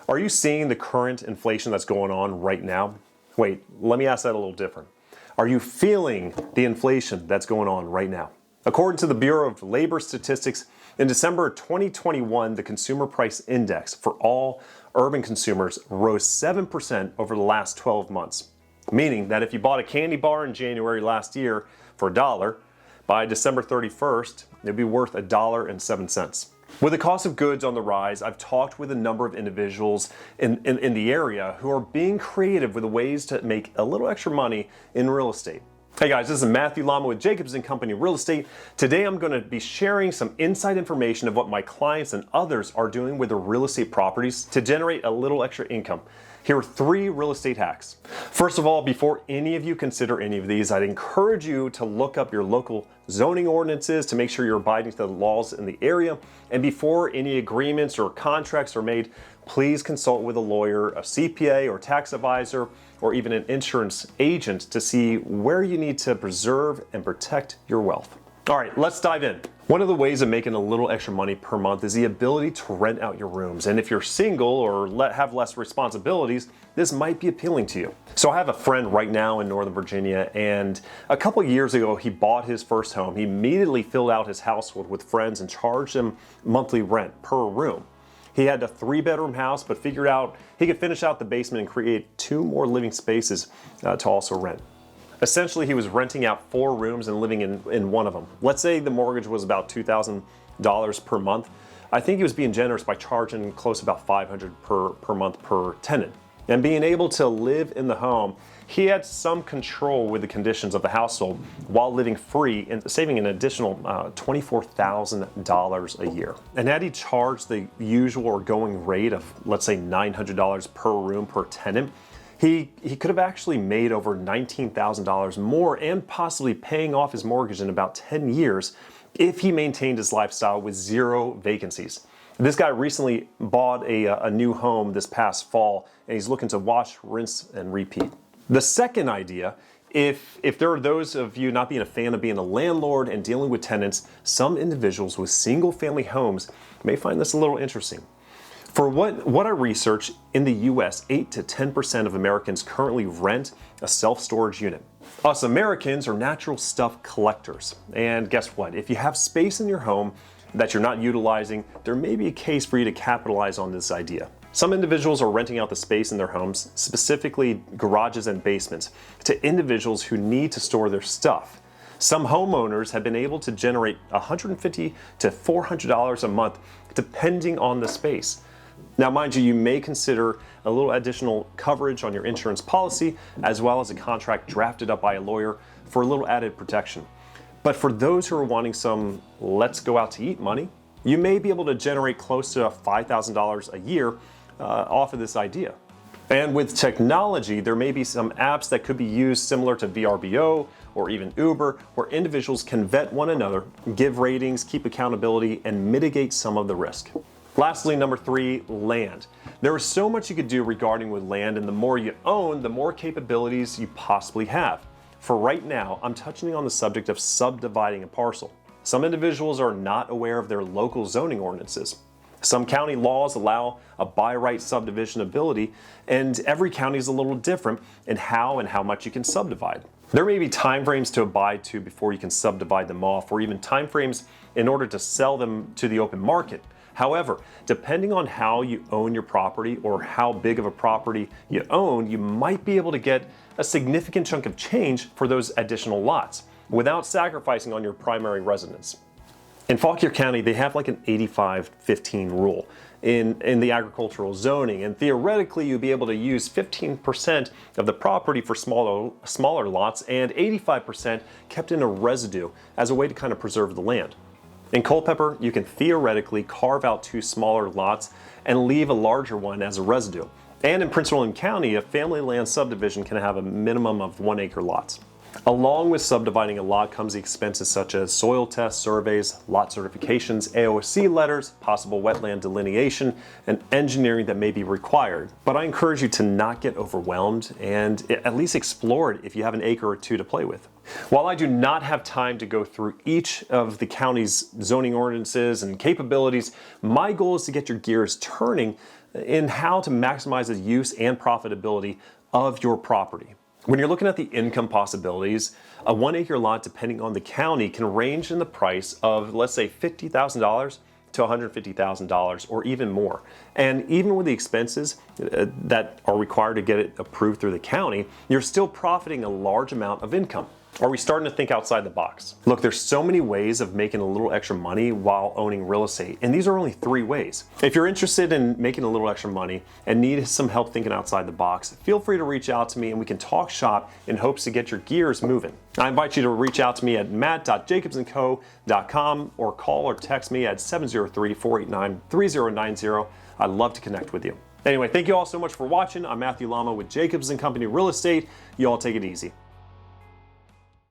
Are you seeing the current inflation that's going on right now? Wait, let me ask that a little different. Are you feeling the inflation that's going on right now? According to the Bureau of Labor Statistics, in December 2021, the Consumer Price Index for all urban consumers rose 7% over the last 12 months. Meaning that if you bought a candy bar in January last year for $1, by December 31st, it'd be worth $1.07. With the cost of goods on the rise, I've talked with a number of individuals in the area who are being creative with ways to make a little extra money in real estate. Hey guys, this is Matthew Lama with Jacobs & Company Real Estate. Today I'm going to be sharing some inside information of what my clients and others are doing with their real estate properties to generate a little extra income. Here are 3 real estate hacks. First of all, before any of you consider any of these, I'd encourage you to look up your local zoning ordinances to make sure you're abiding to the laws in the area. And before any agreements or contracts are made, please consult with a lawyer, a CPA or tax advisor, or even an insurance agent to see where you need to preserve and protect your wealth. All right, let's dive in. One of the ways of making a little extra money per month is the ability to rent out your rooms. And if you're single or have less responsibilities, this might be appealing to you. So I have a friend right now in Northern Virginia, and a couple years ago, he bought his first home. He immediately filled out his household with friends and charged them monthly rent per room. He had a 3-bedroom house, but figured out he could finish out the basement and create 2 more living spaces to also rent. Essentially, he was renting out 4 rooms and living in one of them. Let's say the mortgage was about $2,000 per month. I think he was being generous by charging close to about $500 per month per tenant. And being able to live in the home, he had some control with the conditions of the household while living free and saving an additional $24,000 a year. And had he charged the usual or going rate of, let's say, $900 per room per tenant, he could have actually made over $19,000 more and possibly paying off his mortgage in about 10 years if he maintained his lifestyle with 0 vacancies. This guy recently bought a new home this past fall, and he's looking to wash, rinse, and repeat. The second idea, if there are those of you not being a fan of being a landlord and dealing with tenants, some individuals with single-family homes may find this a little interesting. For what I researched, in the US, 8 to 10% of Americans currently rent a self-storage unit. Us Americans are natural stuff collectors. And guess what? If you have space in your home that you're not utilizing, there may be a case for you to capitalize on this idea. Some individuals are renting out the space in their homes, specifically garages and basements, to individuals who need to store their stuff. Some homeowners have been able to generate $150 to $400 a month, depending on the space. Now, mind you, you may consider a little additional coverage on your insurance policy, as well as a contract drafted up by a lawyer for a little added protection. But for those who are wanting some let's go out to eat money, you may be able to generate close to $5,000 a year off of this idea. And with technology, there may be some apps that could be used similar to VRBO or even Uber, where individuals can vet one another, give ratings, keep accountability, and mitigate some of the risk. Lastly, number 3, land. There is so much you could do regarding with land, and the more you own, the more capabilities you possibly have. For right now, I'm touching on the subject of subdividing a parcel. Some individuals are not aware of their local zoning ordinances. Some county laws allow a by right subdivision ability, and every county is a little different in how and how much you can subdivide. There may be timeframes to abide to before you can subdivide them off, or even timeframes in order to sell them to the open market. However, depending on how you own your property or how big of a property you own, you might be able to get a significant chunk of change for those additional lots without sacrificing on your primary residence. In Fauquier County, they have like an 85-15 rule in the agricultural zoning, and theoretically you'd be able to use 15% of the property for smaller lots and 85% kept in a residue as a way to kind of preserve the land. In Culpeper, you can theoretically carve out 2 smaller lots and leave a larger one as a residue. And in Prince William County, a family land subdivision can have a minimum of 1-acre lots. Along with subdividing a lot comes the expenses such as soil tests, surveys, lot certifications, AOC letters, possible wetland delineation, and engineering that may be required. But I encourage you to not get overwhelmed and at least explore it if you have an acre or 2 to play with. While I do not have time to go through each of the county's zoning ordinances and capabilities, my goal is to get your gears turning in how to maximize the use and profitability of your property. When you're looking at the income possibilities, a 1-acre lot, depending on the county, can range in the price of, let's say, $50,000 to $150,000 or even more. And even with the expenses that are required to get it approved through the county, you're still profiting a large amount of income. Are we starting to think outside the box? Look, there's so many ways of making a little extra money while owning real estate, and these are only 3 ways. If you're interested in making a little extra money and need some help thinking outside the box, feel free to reach out to me and we can talk shop in hopes to get your gears moving. I invite you to reach out to me at matt.jacobsandco.com or call or text me at 703-489-3090. I'd love to connect with you. Anyway, thank you all so much for watching. I'm Matthew Lama with Jacobs & Company Real Estate. You all take it easy.